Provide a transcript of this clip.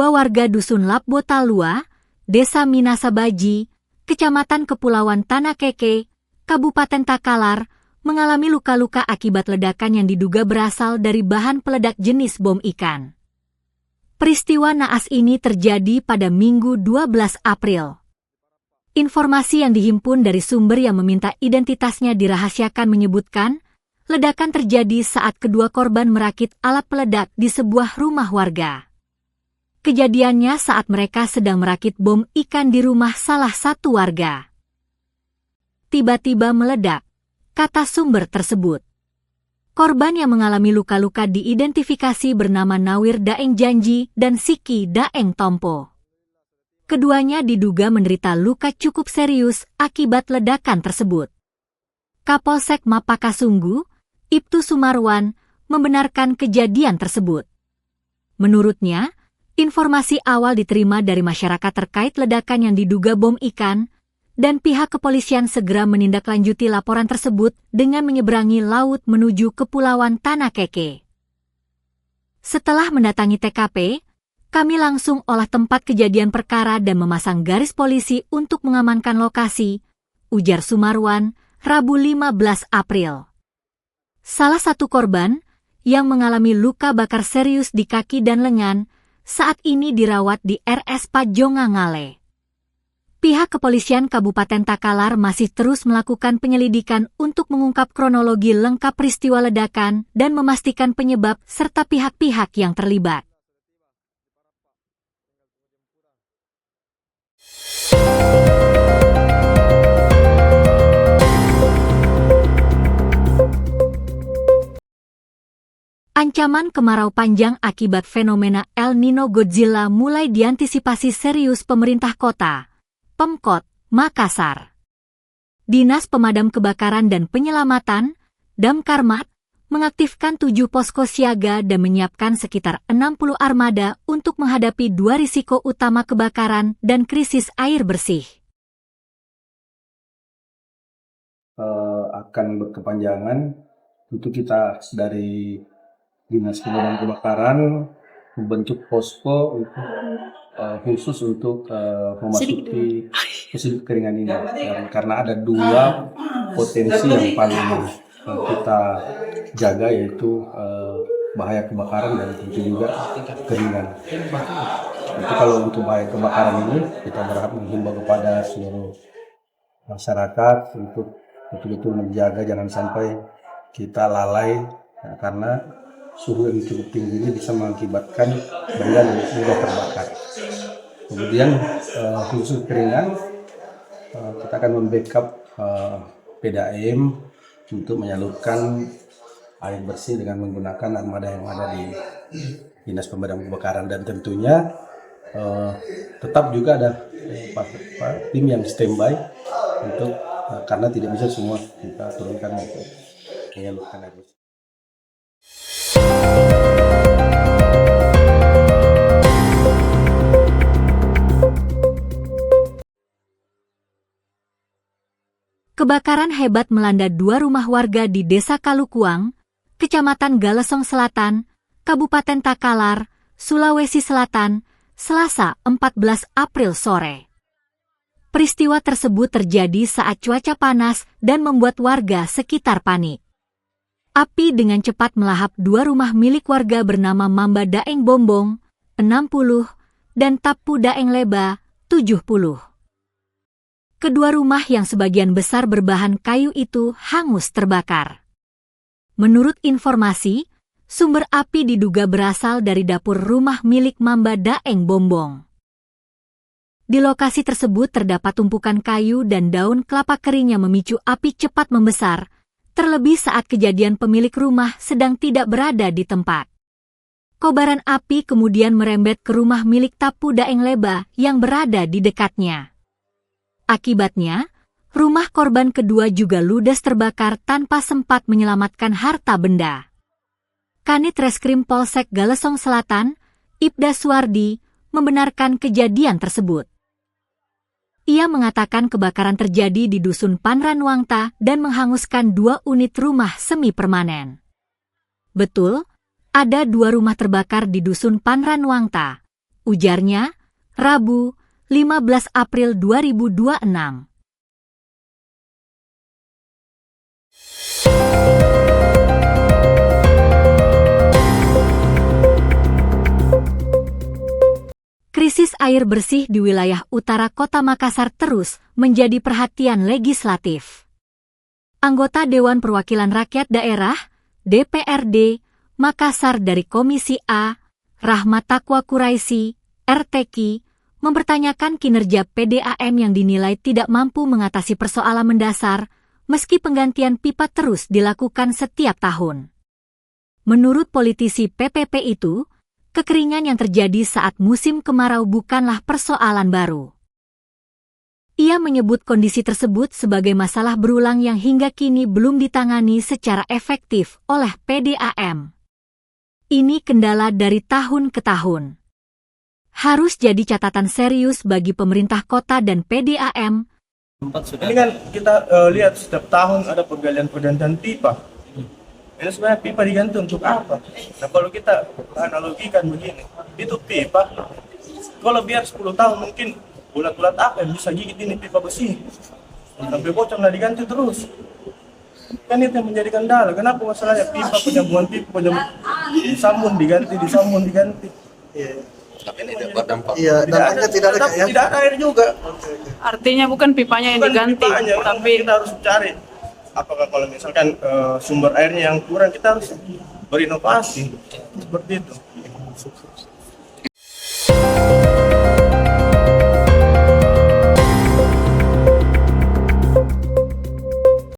Dua warga Dusun Lapbotalua, Desa Minasabaji, Kecamatan Kepulauan Tanah Keke, Kabupaten Takalar, mengalami luka-luka akibat ledakan yang diduga berasal dari bahan peledak jenis bom ikan. Peristiwa naas ini terjadi pada Minggu 12 April. Informasi yang dihimpun dari sumber yang meminta identitasnya dirahasiakan menyebutkan, ledakan terjadi saat kedua korban merakit alat peledak di sebuah rumah warga. Kejadiannya saat mereka sedang merakit bom ikan di rumah salah satu warga. Tiba-tiba meledak, kata sumber tersebut. Korban yang mengalami luka-luka diidentifikasi bernama Nawir Daeng Janji dan Siki Daeng Tompo. Keduanya diduga menderita luka cukup serius akibat ledakan tersebut. Kapolsek Mapakasunggu, Ibtu Sumarwan, membenarkan kejadian tersebut. Menurutnya, informasi awal diterima dari masyarakat terkait ledakan yang diduga bom ikan, dan pihak kepolisian segera menindaklanjuti laporan tersebut dengan menyeberangi laut menuju Kepulauan Tanah Keke. Setelah mendatangi TKP, kami langsung olah tempat kejadian perkara dan memasang garis polisi untuk mengamankan lokasi, ujar Sumarwan, Rabu 15 April. Salah satu korban, yang mengalami luka bakar serius di kaki dan lengan, saat ini dirawat di RS Pajonga Ngale. Pihak kepolisian Kabupaten Takalar masih terus melakukan penyelidikan untuk mengungkap kronologi lengkap peristiwa ledakan dan memastikan penyebab serta pihak-pihak yang terlibat. Ancaman kemarau panjang akibat fenomena El Nino Godzilla mulai diantisipasi serius pemerintah kota, Pemkot, Makassar. Dinas Pemadam Kebakaran dan Penyelamatan, Damkarmat, mengaktifkan 7 posko siaga dan menyiapkan sekitar 60 armada untuk menghadapi 2 risiko utama kebakaran dan krisis air bersih. Akan berkepanjangan, tentu kita dari Dinas Pemadam Kebakaran membentuk posko khusus untuk memasuki musim kekeringan ini. Karena ada 2 potensi yang paling kita jaga, yaitu bahaya kebakaran dan tentu juga kekeringan. Itu kalau untuk bahaya kebakaran ini kita berharap menghimbau kepada seluruh masyarakat untuk betul-betul menjaga, jangan sampai kita lalai, karena suhu yang cukup tinggi ini bisa mengakibatkan benda yang mudah terbakar. Kemudian khusus kekeringan, kita akan membackup PDAM untuk menyalurkan air bersih dengan menggunakan armada yang ada di Dinas Pemadam Kebakaran, dan tentunya tetap juga ada tim yang standby untuk karena tidak bisa semua kita turunkan untuk menyalurkan air bersih. Kebakaran hebat melanda 2 rumah warga di Desa Kalukuang, Kecamatan Galesong Selatan, Kabupaten Takalar, Sulawesi Selatan, Selasa 14 April sore. Peristiwa tersebut terjadi saat cuaca panas dan membuat warga sekitar panik. Api dengan cepat melahap 2 rumah milik warga bernama Mamba Daeng Bombong, 60, dan Tapu Daeng Leba, 70. Kedua rumah yang sebagian besar berbahan kayu itu hangus terbakar. Menurut informasi, sumber api diduga berasal dari dapur rumah milik Mamba Daeng Bombong. Di lokasi tersebut terdapat tumpukan kayu dan daun kelapa kering yang memicu api cepat membesar, terlebih saat kejadian pemilik rumah sedang tidak berada di tempat. Kobaran api kemudian merembet ke rumah milik Tapu Daeng Leba yang berada di dekatnya. Akibatnya, rumah korban kedua juga ludes terbakar tanpa sempat menyelamatkan harta benda. Kanit Reskrim Polsek Galesong Selatan, Ibda Suwardi, membenarkan kejadian tersebut. Ia mengatakan kebakaran terjadi di Dusun Panranwangta dan menghanguskan 2 unit rumah semi permanen. Betul, ada 2 rumah terbakar di Dusun Panranwangta, ujarnya, Rabu, 15 April 2026. Krisis air bersih di wilayah utara Kota Makassar terus menjadi perhatian legislatif. Anggota Dewan Perwakilan Rakyat Daerah, DPRD, Makassar dari Komisi A, Rahmat Taqwa Quraisy, RTQ, mempertanyakan kinerja PDAM yang dinilai tidak mampu mengatasi persoalan mendasar, meski penggantian pipa terus dilakukan setiap tahun. Menurut politisi PPP itu, kekeringan yang terjadi saat musim kemarau bukanlah persoalan baru. Ia menyebut kondisi tersebut sebagai masalah berulang yang hingga kini belum ditangani secara efektif oleh PDAM. Ini kendala dari tahun ke tahun. Harus jadi catatan serius bagi pemerintah kota dan PDAM. Ini kan kita lihat setiap tahun ada pergantian pipa. Ini sebenarnya pipa diganti untuk apa? Nah kalau kita analogikan begini, itu pipa, kalau biar 10 tahun mungkin ulat-ulat apa yang bisa gigit ini pipa besi? Sampai bocor nggak diganti terus. Kan itu yang menjadi kendala. Kenapa masalahnya pipa, penyambungan pipa, disambung diganti. Tapi tidak berdampak. Iya, dampaknya tidak ada air juga. Artinya bukan pipanya yang diganti, tapi kita harus cari. Apakah kalau misalkan sumber airnya yang kurang, kita harus berinovasi seperti itu.